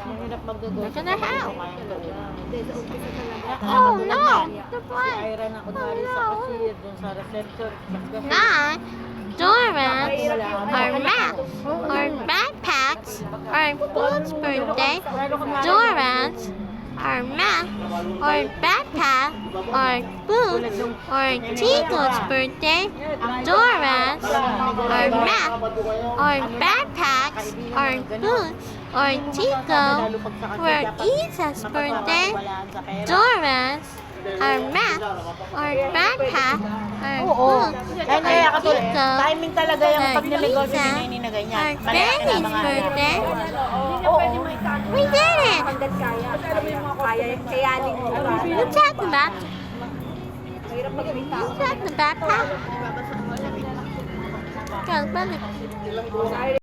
Mahirap magdudulog. Look at the house. Oh Oh no, the Si boy. Ira na kunwari sa cashier, dun sa reception. Nine doormats are maps or backpacks or Boo's birthday. Doormats are maps or backpack or Boo's or Tico's birthday. Doormats or map or backpacks or Boo's or Tico for Isa's birthday. Doormats or map or backpack or Boo's Kaya kaya or katulad, Tico timing talaga yung pag nilegosyo Lisa ni Nini na ganyan. or Malaki na Benny's mga birthday. Oo. We did it! Hanggat kaya. Kayanin mo. You checked the back. Mahirap mag-wait You checked the backpack. Go, brother.